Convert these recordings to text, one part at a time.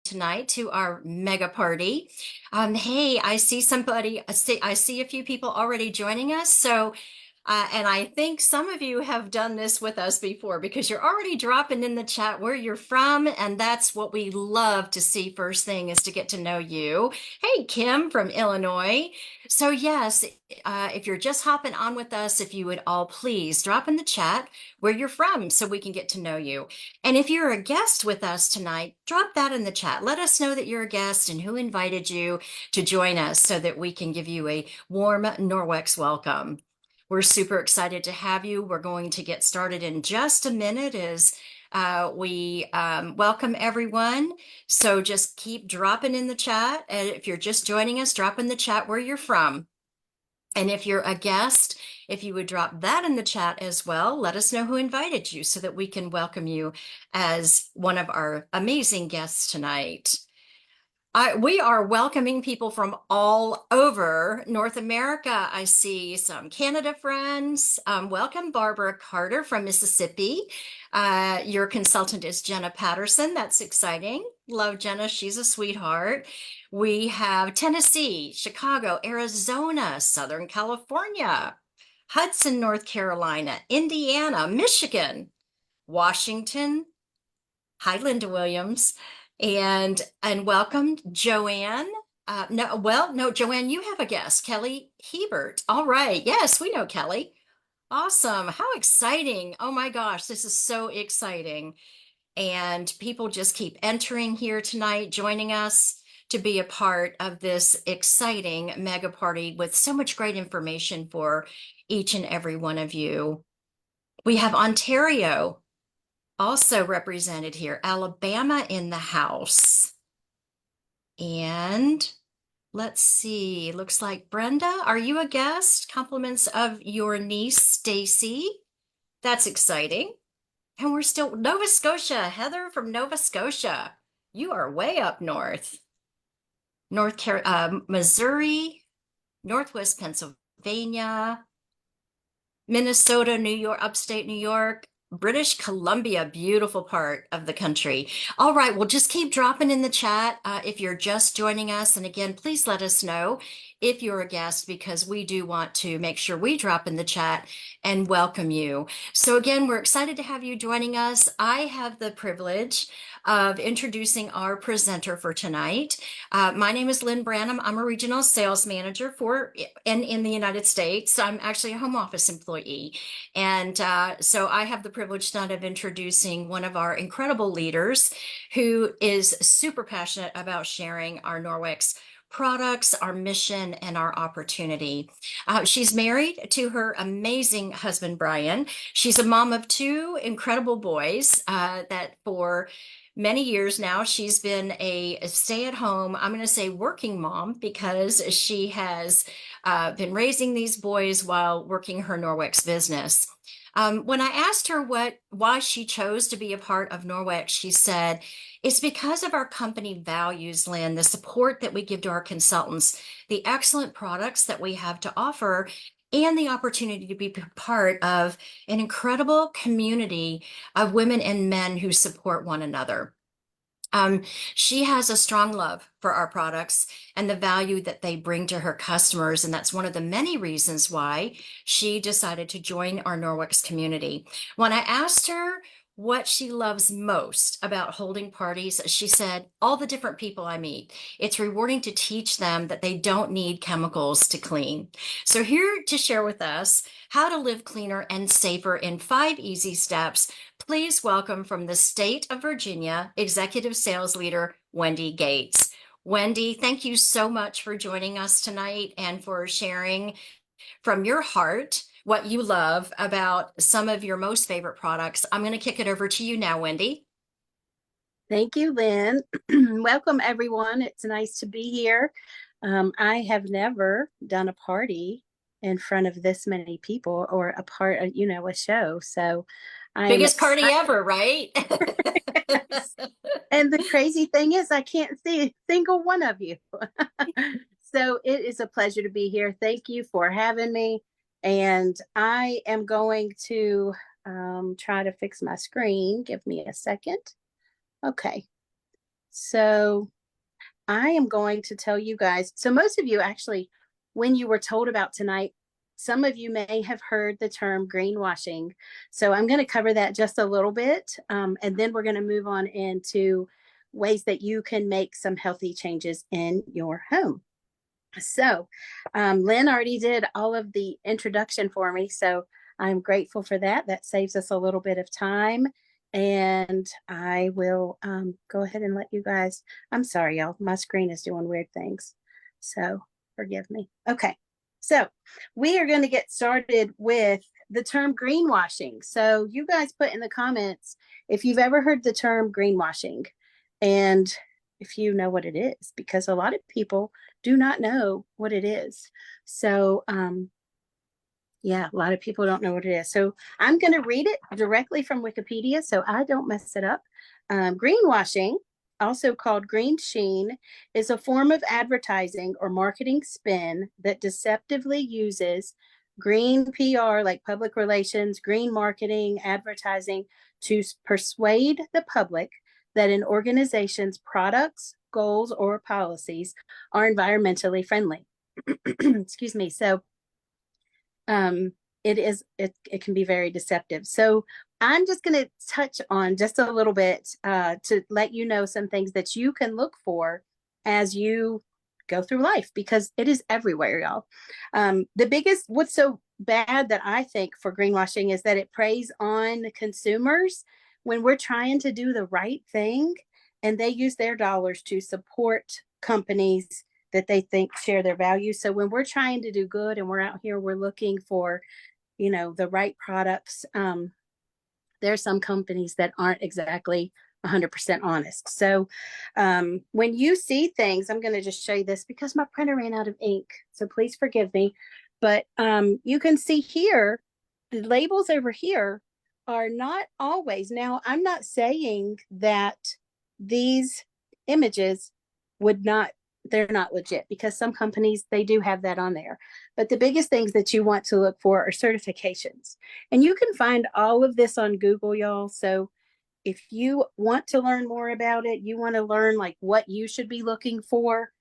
tonight to our mega party. Hey, I see somebody, I see a few people already joining us. And I think some of you have done this with us before because you're already dropping in the chat where you're from. And that's what we love to see first thing is to get to know you. Hey, Kim from Illinois. So yes, if you're just hopping on with us, if you would all please drop in the chat where you're from so we can get to know you. And if you're a guest with us tonight, drop that in the chat. Let us know that you're a guest and who invited you to join us so that we can give you a warm Norwex welcome. We're super excited to have you. We're going to get started in just a minute as we welcome everyone. So just keep dropping in the chat. And if you're just joining us, drop in the chat where you're from. And if you're a guest, if you would drop that in the chat as well, let us know who invited you so that we can welcome you as one of our amazing guests tonight. We are welcoming people from all over North America. I see some Canada friends. Welcome, Barbara Carter from Mississippi. Your consultant is Jenna Patterson. That's exciting. Love Jenna. She's a sweetheart. We have Tennessee, Chicago, Arizona, Southern California, Hudson, North Carolina, Indiana, Michigan, Washington. Hi, Linda Williams, and welcome, Joanne. No, Joanne, you have a guest, Kelly Hebert. All right, yes, we know Kelly. Awesome, how exciting! Oh my gosh, this is so exciting, and people just keep entering here tonight, joining us to be a part of this exciting mega party with so much great information for each and every one of you. We have Ontario also represented here, Alabama in the house. And let's see, looks like Brenda, are you a guest? Compliments of your niece, Stacy. That's exciting. And we're still Nova Scotia, Heather from Nova Scotia. You are way up north. Missouri, Northwest Pennsylvania, Minnesota, New York, upstate New York, British Columbia, beautiful part of the country. All right, well, just keep dropping in the chat if you're just joining us. And again, please let us know if you're a guest because we do want to make sure we drop in the chat and welcome you. So again, we're excited to have you joining us. I have the privilege of introducing our presenter for tonight. My name is Lynn Branham. I'm a regional sales manager in the United States. I'm actually a home office employee. And so I have the privilege tonight of introducing one of our incredible leaders who is super passionate about sharing our Norwex products, our mission, and our opportunity. She's married to her amazing husband, Brian. She's a mom of two incredible boys that for many years now, she's been a stay-at-home, I'm going to say working mom, because she has been raising these boys while working her Norwex business. When I asked her why she chose to be a part of Norwex, she said, it's because of our company values, Lynn, the support that we give to our consultants, the excellent products that we have to offer, and the opportunity to be part of an incredible community of women and men who support one another. She has a strong love for our products and the value that they bring to her customers. And that's one of the many reasons why she decided to join our Norwex community. When I asked her what she loves most about holding parties, she said, all the different people I meet. It's rewarding to teach them that they don't need chemicals to clean. So here to share with us how to live cleaner and safer in 5 easy steps, please welcome from the state of Virginia, Executive Sales Leader, Wendy Gates. Wendy, thank you so much for joining us tonight and for sharing from your heart what you love about some of your most favorite products. I'm going to kick it over to you now, Wendy. Thank you, Lynn. Welcome, everyone. It's nice to be here. I have never done a party in front of this many people or a show. So I am biggest party ever, right? And the crazy thing is, I can't see a single one of you. So it is a pleasure to be here. Thank you for having me. And I am going to try to fix my screen. Give me a second. Okay. So I am going to tell you guys. So most of you actually, when you were told about tonight, some of you may have heard the term greenwashing. So I'm going to cover that just a little bit. And then we're going to move on into ways that you can make some healthy changes in your home. So, Lynn already did all of the introduction for me. So I'm grateful for that. That saves us a little bit of time. And I will go ahead and let you guys. I'm sorry, y'all. My screen is doing weird things. So forgive me. Okay. So we are going to get started with the term greenwashing. So you guys put in the comments if you've ever heard the term greenwashing and if you know what it is, because a lot of people do not know what it is. So, yeah, a lot of people don't know what it is. So I'm going to read it directly from Wikipedia so I don't mess it up. Greenwashing, also called green sheen, is a form of advertising or marketing spin that deceptively uses green PR, like public relations, green marketing, advertising, to persuade the public that an organization's products, goals, or policies are environmentally friendly. Excuse me. So it can be very deceptive. So I'm just going to touch on just a little bit to let you know some things that you can look for as you go through life, because it is everywhere, y'all. What's so bad that I think for greenwashing is that it preys on consumers when we're trying to do the right thing, and they use their dollars to support companies that they think share their values. So when we're trying to do good and we're out here, we're looking for, the right products. There's some companies that aren't exactly 100% honest. So when you see things, I'm going to just show you this because my printer ran out of ink. So please forgive me. But you can see here, the labels over here are not always. Now, I'm not saying that these images would not, they're not legit, because some companies, they do have that on there. But the biggest things that you want to look for are certifications. And you can find all of this on Google, y'all. So if you want to learn more about it, you want to learn like what you should be looking for,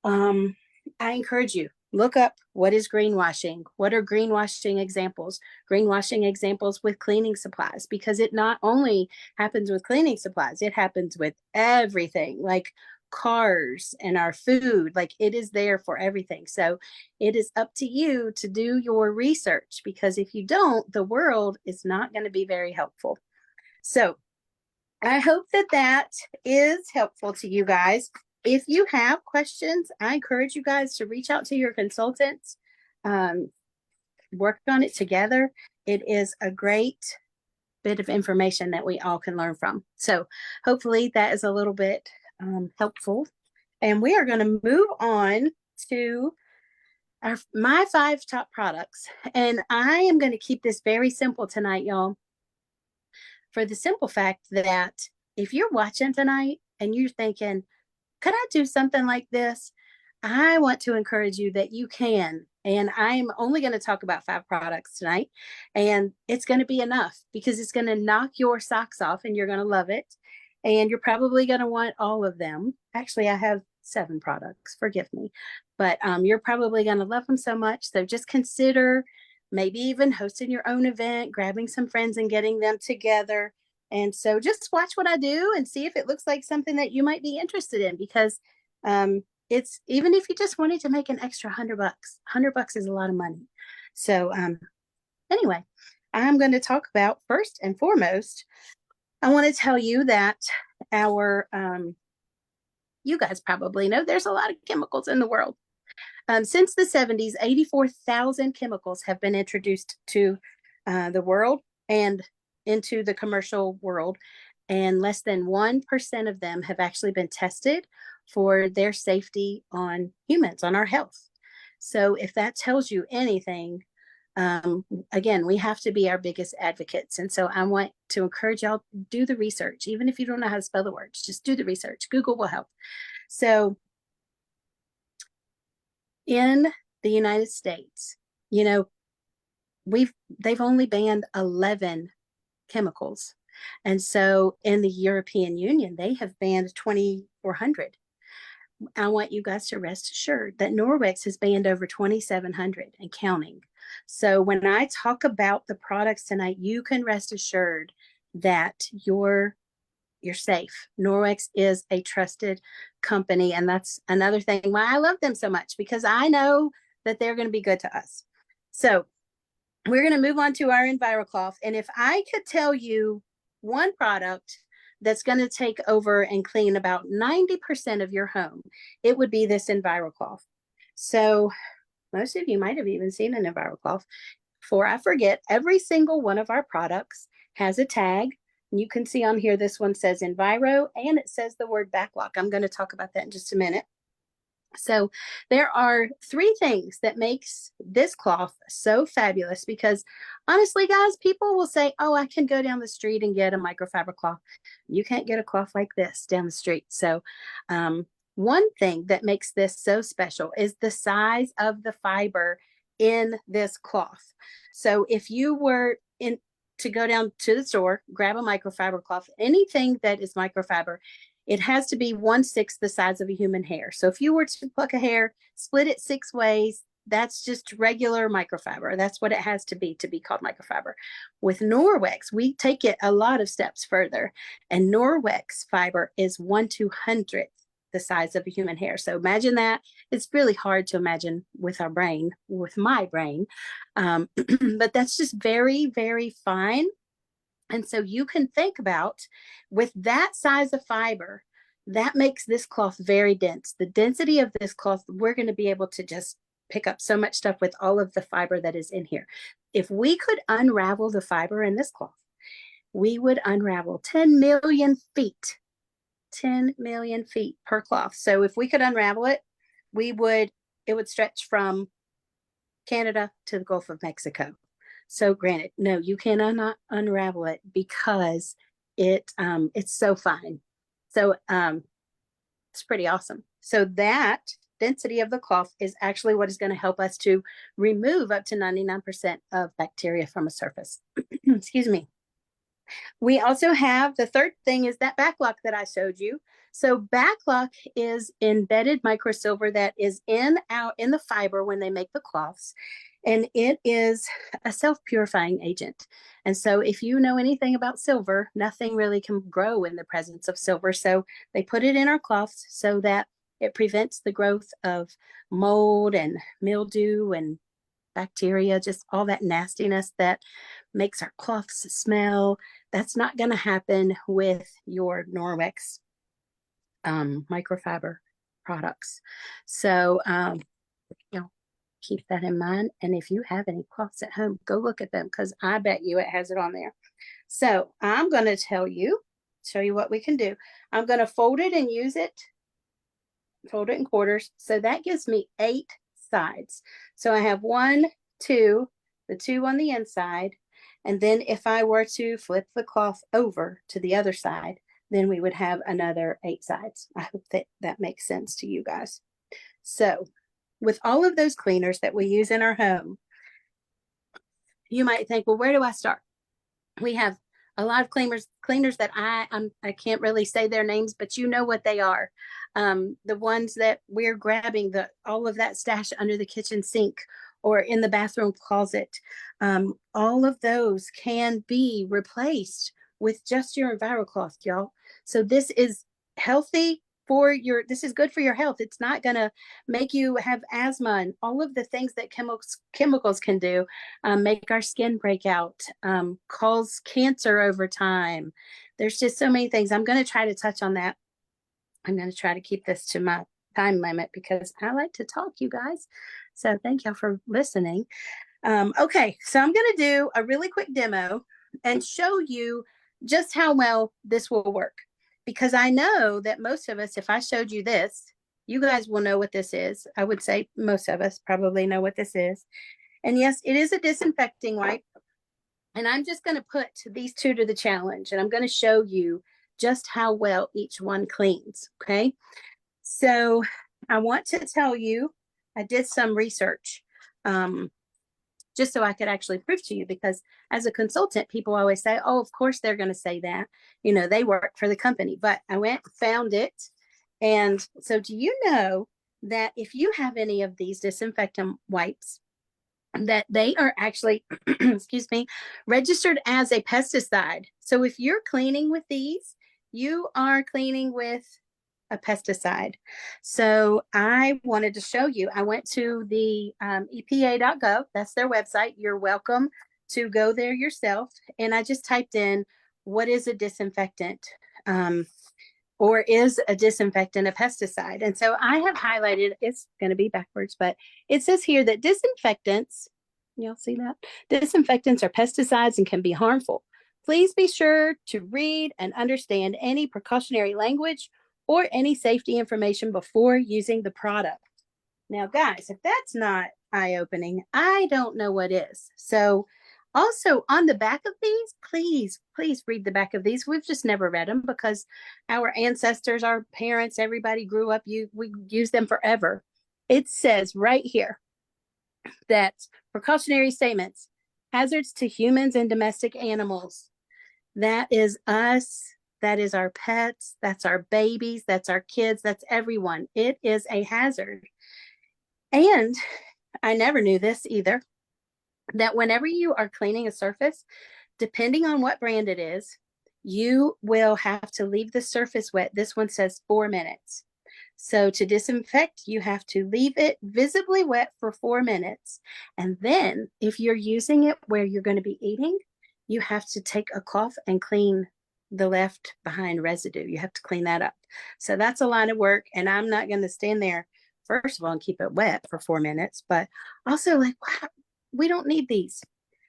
I encourage you, look up what is greenwashing. What are greenwashing examples? Greenwashing examples with cleaning supplies, because it not only happens with cleaning supplies, it happens with everything, like cars and our food. Like, it is there for everything. So it is up to you to do your research, because if you don't, the world is not going to be very helpful. So I hope that that is helpful to you guys. If you have questions, I encourage you guys to reach out to your consultants, um, work on it together. It is a great bit of information that we all can learn from. So hopefully that is a little bit helpful. And we are going to move on to my 5 top products. And I am going to keep this very simple tonight, y'all, for the simple fact that if you're watching tonight and you're thinking, could I do something like this? I want to encourage you that you can. And I'm only going to talk about 5 products tonight. And it's going to be enough, because it's going to knock your socks off and you're going to love it. And you're probably going to want all of them. Actually, I have 7 products, forgive me. But you're probably going to love them so much. So just consider maybe even hosting your own event, grabbing some friends and getting them together. And so just watch what I do and see if it looks like something that you might be interested in, because it's, even if you just wanted to make an extra $100, $100 is a lot of money. So anyway, I'm going to talk about, first and foremost, I want to tell you that our, you guys probably know there's a lot of chemicals in the world. Since the 70s, 84,000 chemicals have been introduced to the world and into the commercial world, and less than 1% of them have actually been tested for their safety on humans, on our health. So if that tells you anything, again, we have to be our biggest advocates. And so I want to encourage y'all, do the research. Even if you don't know how to spell the words, just do the research. Google will help. So in the United States, they've only banned 11 chemicals. And so in the European Union, they have banned 2,400. I want you guys to rest assured that Norwex has banned over 2,700 and counting. So when I talk about the products tonight, you can rest assured that you're safe. Norwex is a trusted company, and that's another thing why I love them so much, because I know that they're going to be good to us. So we're going to move on to our EnviroCloth. And if I could tell you one product that's going to take over and clean about 90% of your home, it would be this EnviroCloth. So most of you might have even seen an EnviroCloth. Before I forget, every single one of our products has a tag. You can see on here, this one says Enviro, and it says the word backlock. I'm going to talk about that in just a minute. So there are three things that makes this cloth so fabulous, because honestly, guys, people will say, oh, I can go down the street and get a microfiber cloth. You can't get a cloth like this down the street. So one thing that makes this so special is the size of the fiber in this cloth. So if you were to go down to the store, grab a microfiber cloth, anything that is microfiber, it has to be 1/6 the size of a human hair. So if you were to pluck a hair, split it 6 ways, that's just regular microfiber. That's what it has to be called microfiber. With Norwex, we take it a lot of steps further, and Norwex fiber is 1/200th the size of a human hair. So imagine that. It's really hard to imagine with our brain, with my brain, but that's just very, very fine. And so you can think about, with that size of fiber, that makes this cloth very dense. The density of this cloth, we're going to be able to just pick up so much stuff with all of the fiber that is in here. If we could unravel the fiber in this cloth, we would unravel 10 million feet, 10 million feet per cloth. So if we could unravel it, it would stretch from Canada to the Gulf of Mexico. So granted, no, you cannot unravel it because it's so fine. So it's pretty awesome. So that density of the cloth is actually what is going to help us to remove up to 99% of bacteria from a surface. Excuse me. We also have, the third thing is that backlock that I showed you. So backlock is embedded microsilver that is in the fiber when they make the cloths, and it is a self-purifying agent. And so if you know anything about silver, nothing really can grow in the presence of silver. So they put it in our cloths so that it prevents the growth of mold and mildew and bacteria, just all that nastiness that makes our cloths smell. That's not going to happen with your Norwex microfiber products. So, keep that in mind. And if you have any cloths at home, go look at them, because I bet you it has it on there. So I'm going to show you what we can do. I'm going to fold it and use it, fold it in quarters. So that gives me 8 sides. So I have 1, 2, the 2 on the inside. And then if I were to flip the cloth over to the other side, then we would have another 8 sides. I hope that makes sense to you guys. So with all of those cleaners that we use in our home, you might think, well, where do I start? We have a lot of cleaners that I can't really say their names, but you know what they are. The ones that we're grabbing, all of that stash under the kitchen sink or in the bathroom closet. All of those can be replaced with just your EnviroCloth, y'all. So this is healthy this is good for your health. It's not going to make you have asthma and all of the things that chemicals can do, make our skin break out, cause cancer over time. There's just so many things. I'm going to try to touch on that. I'm going to try to keep this to my time limit because I like to talk, you guys. So thank y'all for listening. Okay, so I'm going to do a really quick demo and show you just how well this will work. Because I know that most of us, if I showed you this, you guys will know what this is. I would say most of us probably know what this is. And yes, it is a disinfecting wipe. And I'm just going to put these 2 to the challenge. And I'm going to show you just how well each one cleans. Okay. So I want to tell you, I did some research. just so I could actually prove to you, because as a consultant, people always say, oh, of course they're going to say that, they work for the company. But I went, found it. And so do you know that if you have any of these disinfectant wipes, that they are actually, excuse me, registered as a pesticide. So if you're cleaning with these, you are cleaning with a pesticide. So I wanted to show you. I went to the EPA.gov. That's their website. You're welcome to go there yourself. And I just typed in, what is a disinfectant? Or is a disinfectant a pesticide? And so I have highlighted, it's going to be backwards, but it says here that disinfectants, y'all see that? Disinfectants are pesticides and can be harmful. Please be sure to read and understand any precautionary language or any safety information before using the product. Now, guys, if that's not eye-opening, I don't know what is. So also on the back of these, please read the back of these. We've just never read them because our ancestors, our parents, everybody grew up, we use them forever. It says right here that precautionary statements, hazards to humans and domestic animals. That is us. That is our pets. That's our babies. That's our kids. That's everyone. It is a hazard. And I never knew this either, that whenever you are cleaning a surface, depending on what brand it is, you will have to leave the surface wet. This one says 4 minutes. So to disinfect, you have to leave it visibly wet for 4 minutes. And then if you're using it where you're going to be eating, you have to take a cloth and clean the left behind residue. You have to clean that up. So that's a lot of work. And I'm not going to stand there, first of all, and keep it wet for 4 minutes, but also like, wow, we don't need these.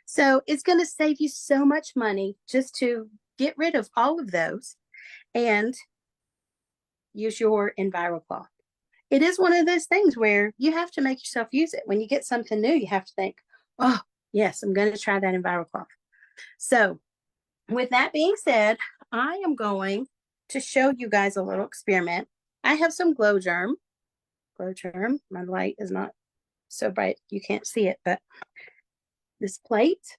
So it's going to save you so much money just to get rid of all of those and use your EnviroCloth. It is one of those things where you have to make yourself use it. When you get something new, you have to think, oh, yes, I'm going to try that EnviroCloth. So with that being said, I am going to show you guys a little experiment. I have some glow germ. My light is not so bright, you can't see it, but this plate,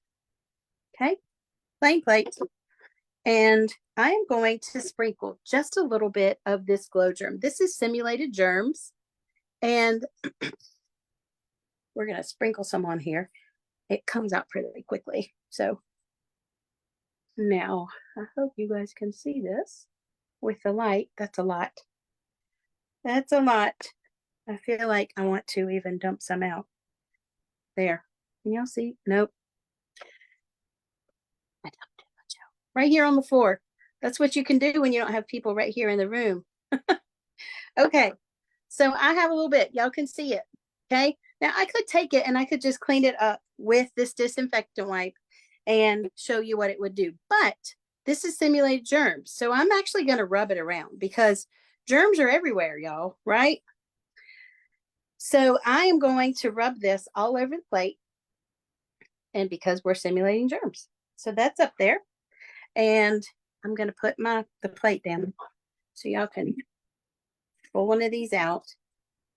okay, plain plate. And I am going to sprinkle just a little bit of this glow germ. This is simulated germs. And we're going to sprinkle some on here. It comes out pretty quickly. So now I hope you guys can see this with the light. That's a lot. That's a lot. I feel like I want to even dump some out. There. Can y'all see? Nope. I dumped too much out. Right here on the floor. That's what you can do when you don't have people right here in the room. Okay. So I have a little bit. Y'all can see it. Okay. Now I could take it and I could just clean it up with this disinfectant wipe and show you what it would do. But this is simulated germs. So I'm actually going to rub it around because germs are everywhere, y'all, right? So I am going to rub this all over the plate. And because we're simulating germs. So that's up there. And I'm going to put the plate down so y'all can pull one of these out.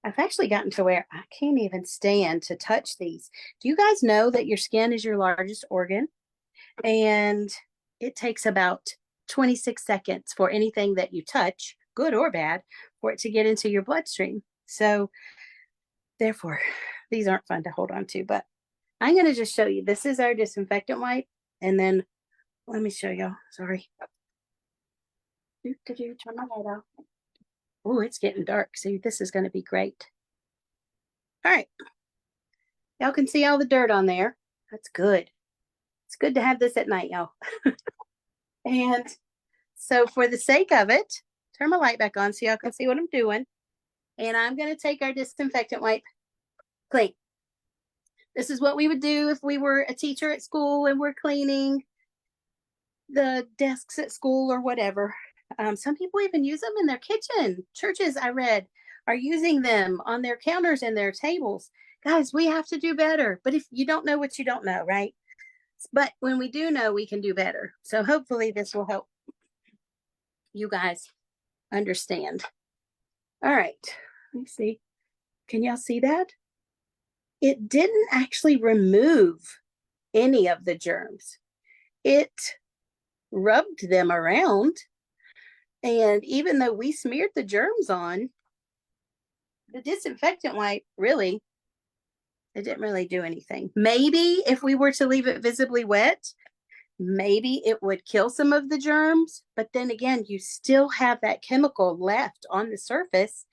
I've actually gotten to where I can't even stand to touch these. Do you guys know that your skin is your largest organ? And it takes about 26 seconds for anything that you touch, good or bad, for it to get into your bloodstream. So therefore, these aren't fun to hold on to, but I'm going to just show you. This is our disinfectant wipe. And then let me show y'all. Sorry. Turn my light off. Oh, it's getting dark. See, this is going to be great. All right. Y'all can see all the dirt on there. That's good. It's good to have this at night, y'all. And so for the sake of it, turn my light back on so y'all can see what I'm doing. And I'm going to take our disinfectant wipe clean. This is what we would do if we were a teacher at school and we're cleaning the desks at school or whatever. Some people even use them in their kitchen. Churches, I read, are using them on their counters and their tables. Guys, we have to do better. But if you don't know what you don't know, right? But when we do know, we can do better. So hopefully this will help you guys understand. All right. Let me see. Can y'all see that? it didn't actually remove any of the germs. It rubbed them around. And even though we smeared the germs on, the disinfectant wipe really, it didn't really do anything. Maybe if we were to leave it visibly wet, maybe it would kill some of the germs. But then again, you still have that chemical left on the surface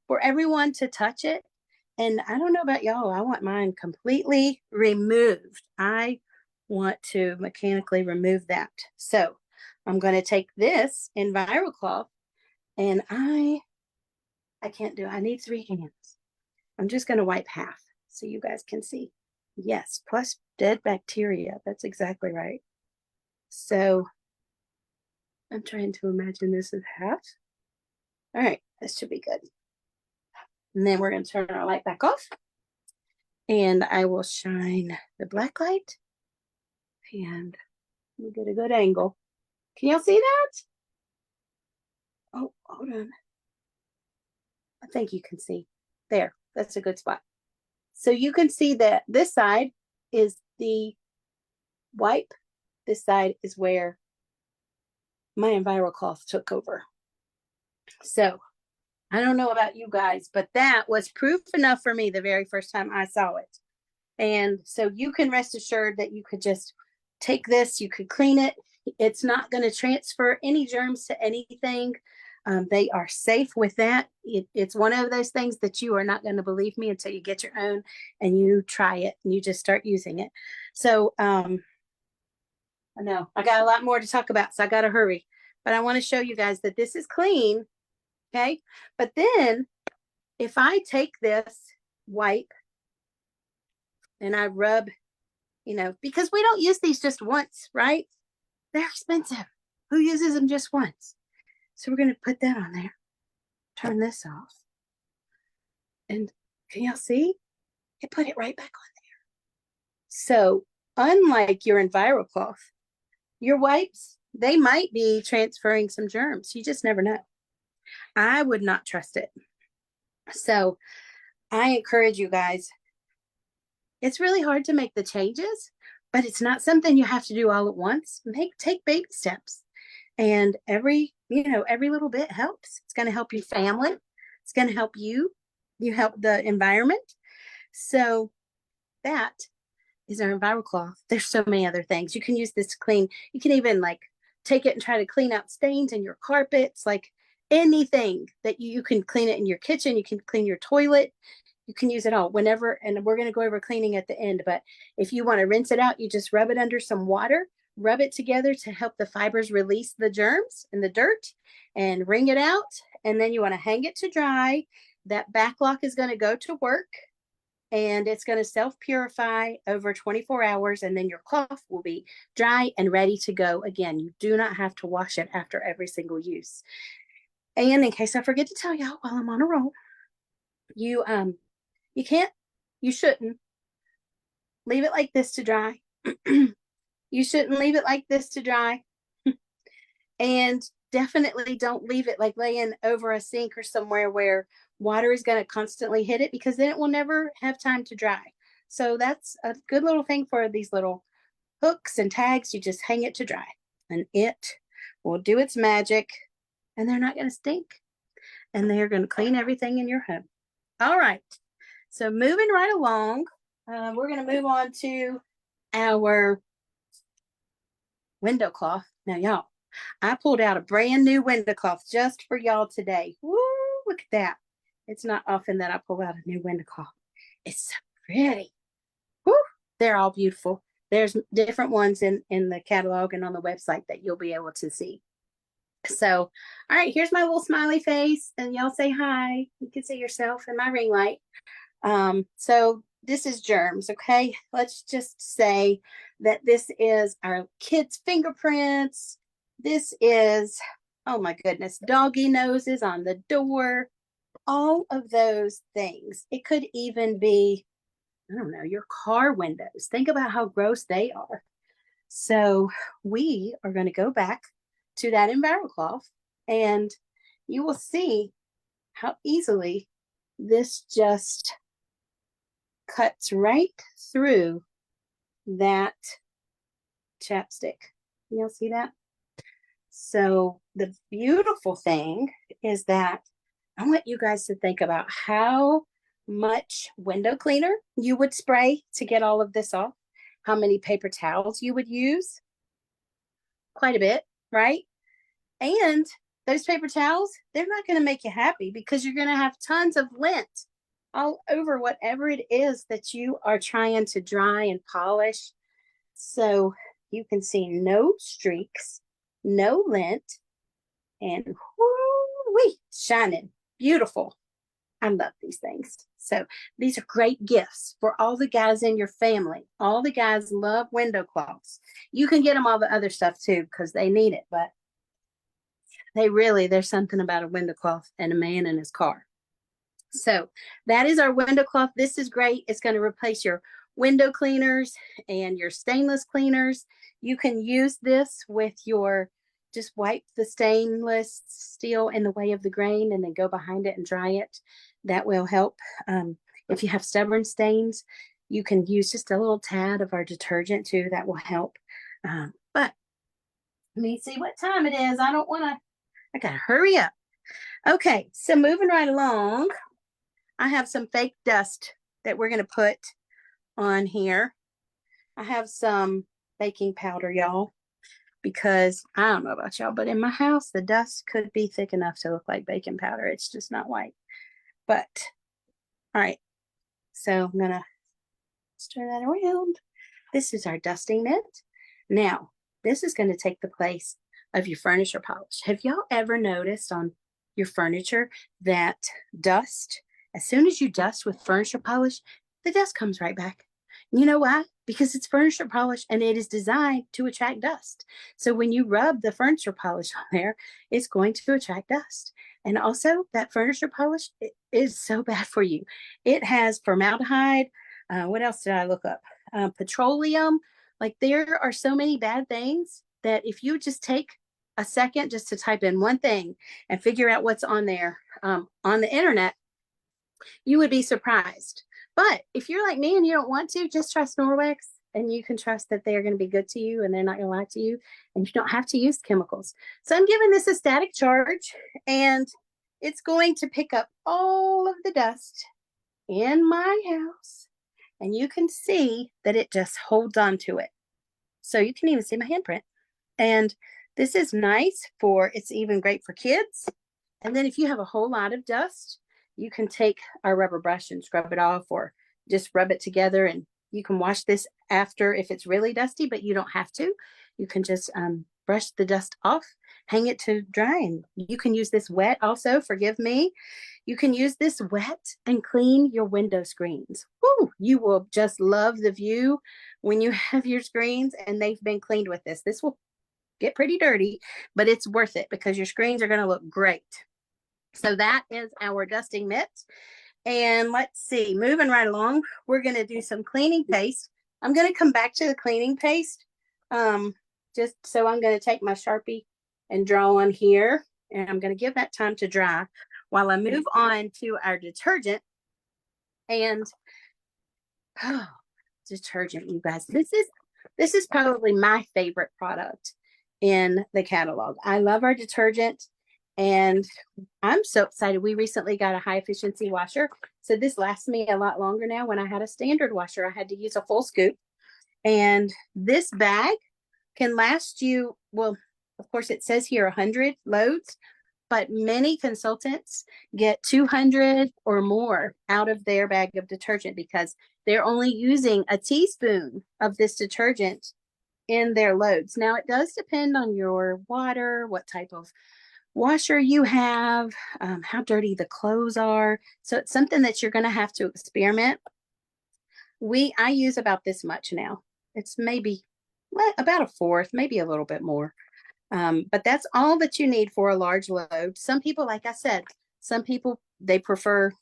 for everyone to touch it. And I don't know about y'all, I want mine completely removed. I want to mechanically remove that. So I'm going to take this EnviroCloth and I can't do it. I need 3 hands. I'm just going to wipe half so you guys can see. Yes, plus dead bacteria. That's exactly right. So I'm trying to imagine this as half. All right, this should be good. And then we're going to turn our light back off. And I will shine the black light. And we'll get a good angle. Can y'all see that? Oh, hold on. I think you can see. There, that's a good spot. So you can see that this side is the wipe. This side is where my EnviroCloth took over. So I don't know about you guys, but that was proof enough for me the very first time I saw it. And so you can rest assured that you could just take this, you could clean it. It's not going to transfer any germs to anything. They are safe with that. It's one of those things that you are not going to believe me until you get your own and you try it and you just start using it. So I know I got a lot more to talk about, so I got to hurry. But I want to show you guys that this is clean. Okay. But then if I take this wipe and I rub, because we don't use these just once, right? They're expensive. Who uses them just once? So we're going to put that on there. Turn this off. And can y'all see? It put it right back on there. So unlike your EnviroCloth, your wipes, they might be transferring some germs. You just never know. I would not trust it. So I encourage you guys. It's really hard to make the changes, but it's not something you have to do all at once. Take baby steps. And every little bit helps. It's going to help your family. It's going to help you. You help the environment. So that is our EnviroCloth. There's so many other things. You can use this to clean. You can even take it and try to clean out stains in your carpets, anything that you can clean it in your kitchen. You can clean your toilet. You can use it all whenever, and we're going to go over cleaning at the end. But if you want to rinse it out, you just rub it under some water, rub it together to help the fibers release the germs and the dirt, and wring it out. And then you want to hang it to dry. That backlock is going to go to work, and it's going to self-purify over 24 hours, and then your cloth will be dry and ready to go again. You do not have to wash it after every single use. And in case I forget to tell y'all while I'm on a roll, you shouldn't leave it like this to dry. You shouldn't leave it like this to dry. And definitely don't leave it laying over a sink or somewhere where water is going to constantly hit it, because then it will never have time to dry. So that's a good little thing for these little hooks and tags. You just hang it to dry and it will do its magic, and they're not going to stink, and they're going to clean everything in your home. All right. So moving right along, we're going to move on to our window cloth. Now, y'all, I pulled out a brand new window cloth just for y'all today. Woo, look at that. It's not often that I pull out a new window cloth. It's so pretty. Woo, they're all beautiful. There's different ones in the catalog and on the website that you'll be able to see. So, all right, here's my little smiley face, and y'all say hi. You can see yourself in my ring light. So this is germs, okay? Let's just say that this is our kids' fingerprints. This is, oh my goodness, doggy noses on the door, all of those things. It could even be, I don't know, your car windows. Think about how gross they are. So we are going to go back to that EnviroCloth, and you will see how easily this just cuts right through that chapstick. You'll see that? So the beautiful thing is that I want you guys to think about how much window cleaner you would spray to get all of this off, how many paper towels you would use, quite a bit, right? And those paper towels, they're not going to make you happy because you're going to have tons of lint all over whatever it is that you are trying to dry and polish. So you can see no streaks, no lint, and whoo-wee, shining, beautiful. I love these things. So these are great gifts for all the guys in your family. All the guys love window cloths. You can get them all the other stuff too because they need it, but there's something about a window cloth and a man in his car. So that is our window cloth. This is great. It's going to replace your window cleaners and your stainless cleaners. You can use this with your, just wipe the stainless steel in the way of the grain and then go behind it and dry it. That will help. If you have stubborn stains, you can use just a little tad of our detergent too. That will help. But let me see what time it is. I gotta hurry up. Okay, so moving right along, I have some fake dust that we're gonna put on here. I have some baking powder, y'all, because I don't know about y'all, but in my house, the dust could be thick enough to look like baking powder. It's just not white. But, all right, so I'm gonna turn that around. This is our dusting mitt. Now, this is gonna take the place of your furniture polish. Have y'all ever noticed on your furniture that dust, as soon as you dust with furniture polish, the dust comes right back? You know why? Because it's furniture polish and it is designed to attract dust. So when you rub the furniture polish on there, it's going to attract dust. And also, that furniture polish is so bad for you. It has formaldehyde. What else did I look up? Petroleum. Like, there are so many bad things that if you just take a second just to type in one thing and figure out what's on there on the internet, you would be surprised. But if you're like me and you don't want to, just trust Norwex, and you can trust that they're going to be good to you and they're not going to lie to you, and you don't have to use chemicals. So I'm giving this a static charge, and it's going to pick up all of the dust in my house, and you can see that it just holds on to it. So you can even see my handprint. And this is nice it's even great for kids. And then if you have a whole lot of dust, you can take our rubber brush and scrub it off, or just rub it together, and you can wash this after if it's really dusty, but you don't have to. You can just brush the dust off, hang it to dry, and you can use this wet also, forgive me. You can use this wet and clean your window screens. Woo, you will just love the view when you have your screens and they've been cleaned with this. This will get pretty dirty, but it's worth it because your screens are going to look great. So that is our dusting mitt. And let's see, moving right along, we're going to do some cleaning paste. I'm going to come back to the cleaning paste. Just so I'm going to take my Sharpie and draw on here, and I'm going to give that time to dry while I move on to our detergent. And detergent, you guys, this is probably my favorite product in the catalog. I love our detergent, and I'm so excited. We recently got a high efficiency washer, so this lasts me a lot longer now. When I had a standard washer, I had to use a full scoop, and this bag can last you, well, of course it says here 100 loads, but many consultants get 200 or more out of their bag of detergent because they're only using a teaspoon of this detergent in their loads. Now, it does depend on your water, what type of washer you have, how dirty the clothes are. So it's something that you're going to have to experiment. I use about this much now. It's maybe about a fourth, maybe a little bit more. But that's all that you need for a large load. Some people, like I said, they prefer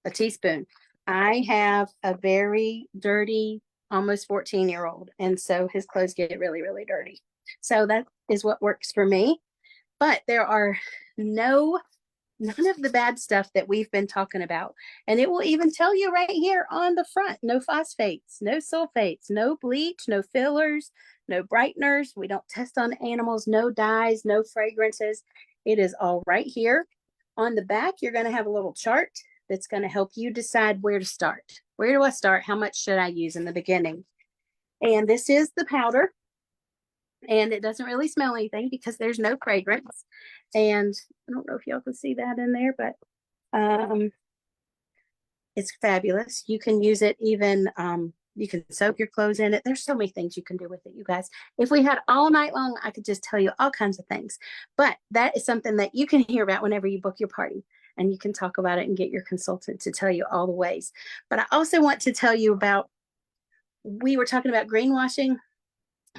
a teaspoon. I have a very dirty, almost 14-year-old, and so his clothes get really, really dirty. So that is what works for me. But there are no none of the bad stuff that we've been talking about. And it will even tell you right here on the front, no phosphates, no sulfates, no bleach, no fillers, no brighteners. We don't test on animals, no dyes, no fragrances. It is all right here. On the back, you're going to have a little chart that's going to help you decide where to start. Where do I start? How much should I use in the beginning? And this is the powder. And it doesn't really smell anything because there's no fragrance. And I don't know if y'all can see that in there, but it's fabulous. You can use it even, you can soak your clothes in it. There's so many things you can do with it, you guys. If we had all night long, I could just tell you all kinds of things. But that is something that you can hear about whenever you book your party. And you can talk about it and get your consultant to tell you all the ways. But I also want to tell you about, we were talking about greenwashing.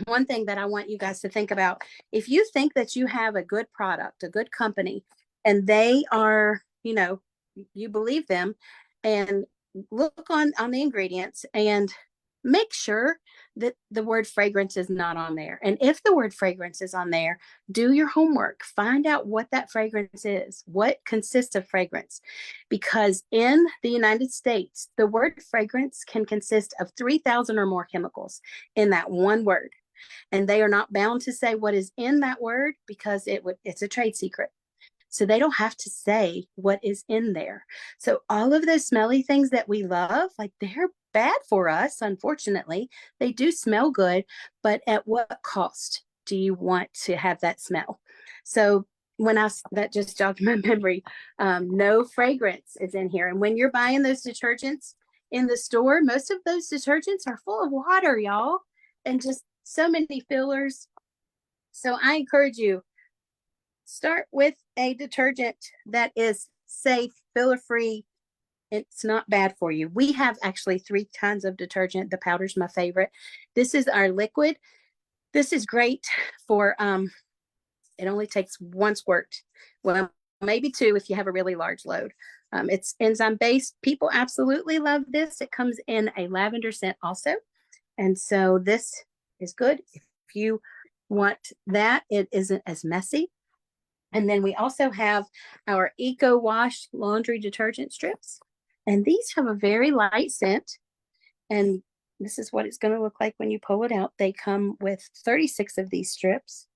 One thing that I want you guys to think about, if you think that you have a good product, a good company, and they are, you believe them, and look on the ingredients and make sure that the word fragrance is not on there. And if the word fragrance is on there, do your homework, find out what that fragrance is, what consists of fragrance. Because in the United States, the word fragrance can consist of 3,000 or more chemicals in that one word. And they are not bound to say what is in that word because it's a trade secret. So they don't have to say what is in there. So all of those smelly things that we love, like they're bad for us, unfortunately. They do smell good, but at what cost do you want to have that smell? So that just jogged my memory. No fragrance is in here. And when you're buying those detergents in the store, most of those detergents are full of water, y'all, and just so many fillers. So I encourage you, start with a detergent that is safe, filler free. It's not bad for you. We have actually 3 kinds of detergent. The powder's my favorite. This is our liquid. This is great for, it only takes 1 squirt. Well, maybe 2 if you have a really large load. It's enzyme based. People absolutely love this. It comes in a lavender scent also. And so this is good. If you want that, it isn't as messy. And then we also have our Eco Wash laundry detergent strips. And these have a very light scent. And this is what it's going to look like when you pull it out. They come with 36 of these strips,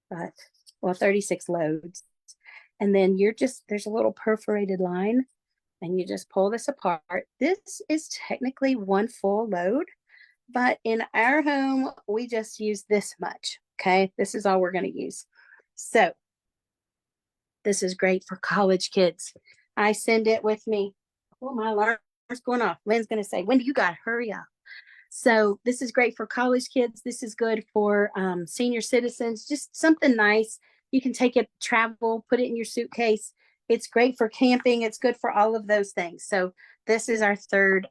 but 36 loads. And then there's a little perforated line and you just pull this apart. This is technically 1 full load, but in our home, we just use this much. Okay. This is all we're going to use. So this is great for college kids. I send it with me. Oh, my alarm's going off. Lynn's going to say, Wendy, you got to hurry up. So this is great for college kids. This is good for senior citizens, just something nice. You can take it, travel, put it in your suitcase. It's great for camping. It's good for all of those things. So this is our 3rd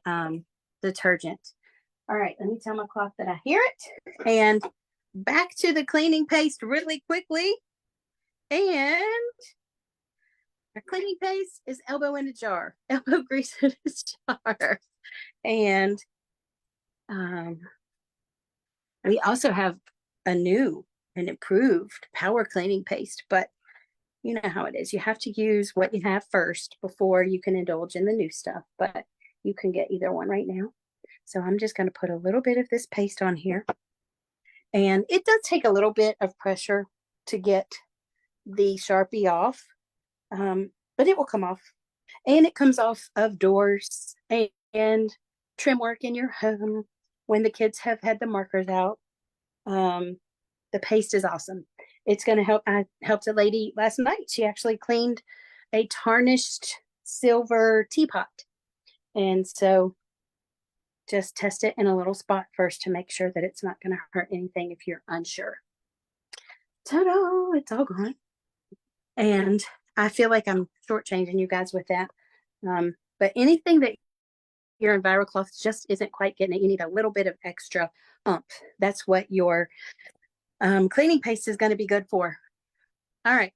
detergent. All right, let me tell my clock that I hear it. And back to the cleaning paste really quickly. And our cleaning paste is elbow in a jar, elbow grease in a jar. And we also have a new and improved power cleaning paste, but you know how it is. You have to use what you have first before you can indulge in the new stuff, but you can get either one right now. So I'm just going to put a little bit of this paste on here. And it does take a little bit of pressure to get the Sharpie off, but it will come off. And it comes off of doors and trim work in your home when the kids have had the markers out. The paste is awesome. It's going to help. I helped a lady last night. She actually cleaned a tarnished silver teapot. And so just test it in a little spot first to make sure that it's not going to hurt anything if you're unsure. Ta-da! It's all gone. And I feel like I'm shortchanging you guys with that. But anything that your EnviroCloth just isn't quite getting it, you need a little bit of extra umph. That's what your cleaning paste is going to be good for. All right.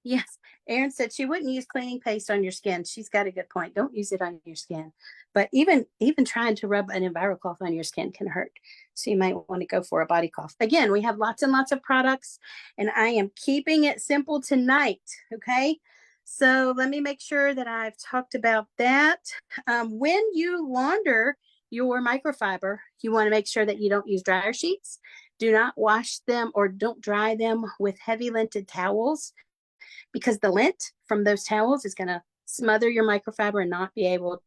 Yes. Erin said she wouldn't use cleaning paste on your skin. She's got a good point. Don't use it on your skin. But even trying to rub an EnviroCloth on your skin can hurt. So you might want to go for a body cloth. Again, we have lots and lots of products, and I am keeping it simple tonight. Okay. So let me make sure that I've talked about that. When you launder your microfiber, you want to make sure that you don't use dryer sheets. Do not wash them or don't dry them with heavy linted towels, because the lint from those towels is going to smother your microfiber and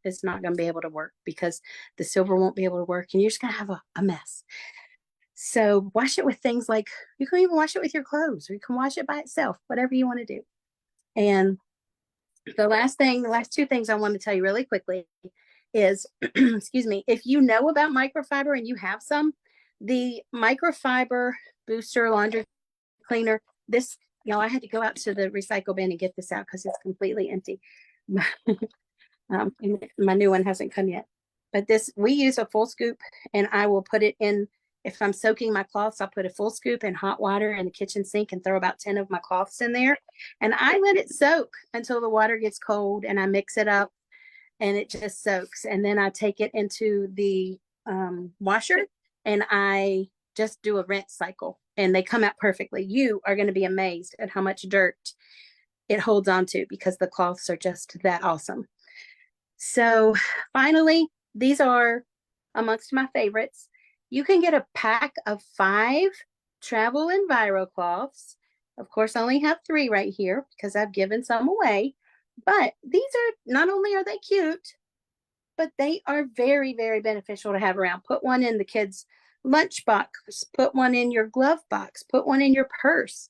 it's not going to be able to work, because the silver won't be able to work and you're just going to have a mess. So wash it with things like, you can even wash it with your clothes, or you can wash it by itself, whatever you want to do. And the last two things I want to tell you really quickly is, excuse me, if you know about microfiber and you have some, the microfiber booster laundry cleaner, this, I had to go out to the recycle bin and get this out because it's completely empty. My new one hasn't come yet. But this, we use a full scoop, and I will put it in. If I'm soaking my cloths, I'll put a full scoop in hot water in the kitchen sink and throw about 10 of my cloths in there. And I let it soak until the water gets cold, and I mix it up and it just soaks. And then I take it into the washer, and I just do a rinse cycle, and they come out perfectly. You are going to be amazed at how much dirt it holds on to, because the cloths are just that awesome. So finally, these are amongst my favorites. You can get a pack of 5 travel Enviro cloths. Of course, I only have 3 right here because I've given some away. But these are, not only are they cute, but they are very, very beneficial to have around. Put one in the kids' lunch box, put one in your glove box, put one in your purse.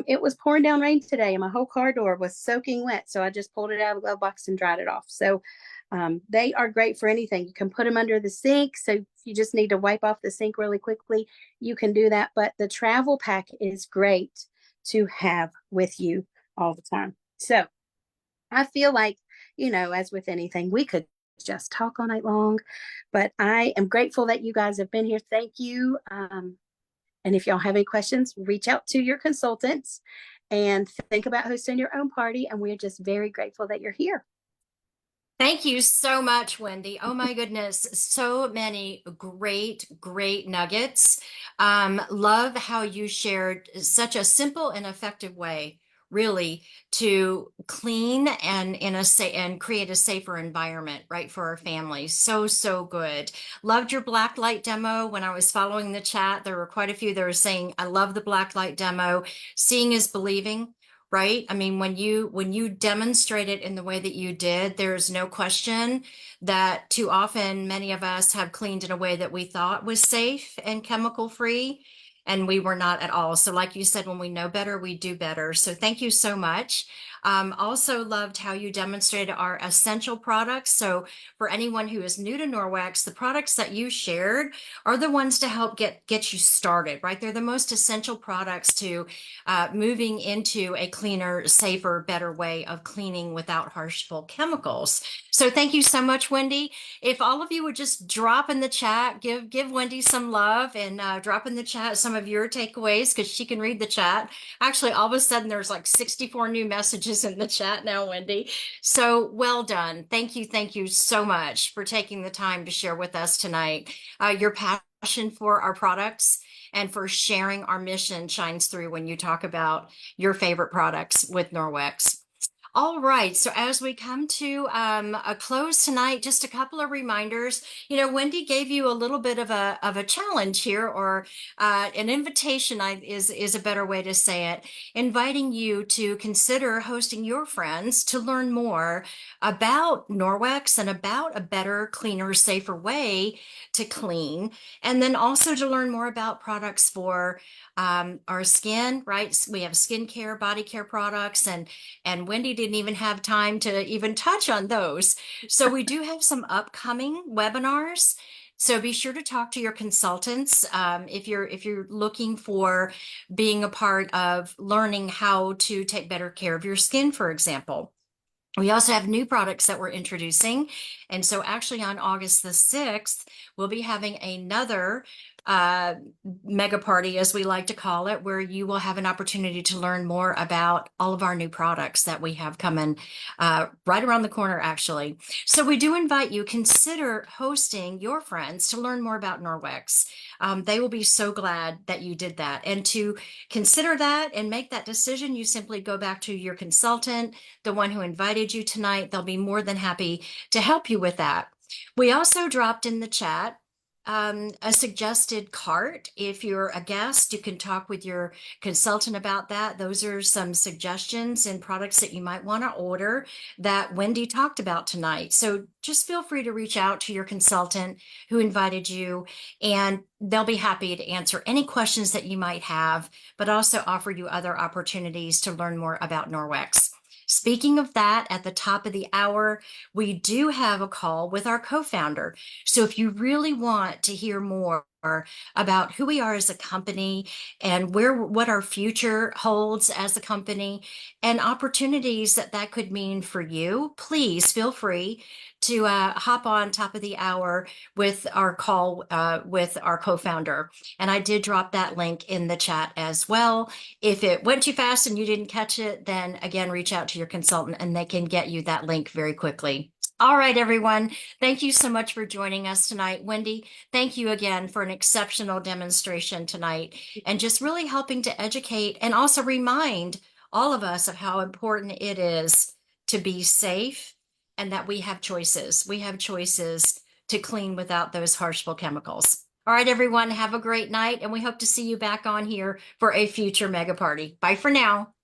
It was pouring down rain today, and my whole car door was soaking wet. So I just pulled it out of the glove box and dried it off. So they are great for anything. You can put them under the sink. So if you just need to wipe off the sink really quickly, you can do that. But the travel pack is great to have with you all the time. So I feel like, as with anything, we could just talk all night long, but I am grateful that you guys have been here. Thank you. And if y'all have any questions, reach out to your consultants and think about hosting your own party. And we're just very grateful that you're here. Thank you so much, Wendy. Oh my goodness, so many great, great nuggets. Love how you shared such a simple and effective way, really, to clean and and create a safer environment, right, for our families. So, so good. Loved your black light demo. When I was following the chat, there were quite a few that were saying, I love the black light demo. Seeing is believing. Right? I mean, when you demonstrate it in the way that you did, there's no question that too often many of us have cleaned in a way that we thought was safe and chemical free, and we were not at all. So, like you said, when we know better, we do better. So, thank you so much. Also loved how you demonstrated our essential products. So, for anyone who is new to Norwex, the products that you shared are the ones to help get you started, right? They're the most essential products to moving into a cleaner, safer, better way of cleaning without harmful chemicals. So thank you so much, Wendy. If all of you would just drop in the chat, give Wendy some love, and drop in the chat some of your takeaways, because she can read the chat. Actually, all of a sudden there's like 64 new messages in the chat now, Wendy. So well done. Thank you so much for taking the time to share with us tonight. Your passion for our products and for sharing our mission shines through when you talk about your favorite products with Norwex. All right. So as we come to a close tonight, just a couple of reminders. Wendy gave you a little bit of a challenge here, or an invitation. Is a better way to say it. Inviting you to consider hosting your friends to learn more about Norwex and about a better, cleaner, safer way to clean, and then also to learn more about products for our skin. Right? We have skincare, body care products, and Wendy didn't even have time to even touch on those. So we do have some upcoming webinars. So be sure to talk to your consultants if you're looking for being a part of learning how to take better care of your skin, for example. We also have new products that we're introducing. And so actually on August the 6th, we'll be having another uh, mega party, as we like to call it, where you will have an opportunity to learn more about all of our new products that we have coming right around the corner, actually. So we do invite you, consider hosting your friends to learn more about Norwex. They will be so glad that you did that. And to consider that and make that decision, you simply go back to your consultant, the one who invited you tonight. They'll be more than happy to help you with that. We also dropped in the chat a suggested cart. If you're a guest, you can talk with your consultant about that. Those are some suggestions and products that you might want to order that Wendy talked about tonight. So just feel free to reach out to your consultant who invited you, and they'll be happy to answer any questions that you might have, but also offer you other opportunities to learn more about Norwex. Speaking of that, at the top of the hour, we do have a call with our co-founder. So if you really want to hear more about who we are as a company and what our future holds as a company and opportunities that could mean for you, please feel free to hop on top of the hour with our call with our co-founder. And I did drop that link in the chat as well. If it went too fast and you didn't catch it, then again, reach out to your consultant and they can get you that link very quickly. All right, everyone. Thank you so much for joining us tonight. Wendy, thank you again for an exceptional demonstration tonight and just really helping to educate and also remind all of us of how important it is to be safe and that we have choices. We have choices to clean without those harmful chemicals. All right, everyone, have a great night, and we hope to see you back on here for a future mega party. Bye for now.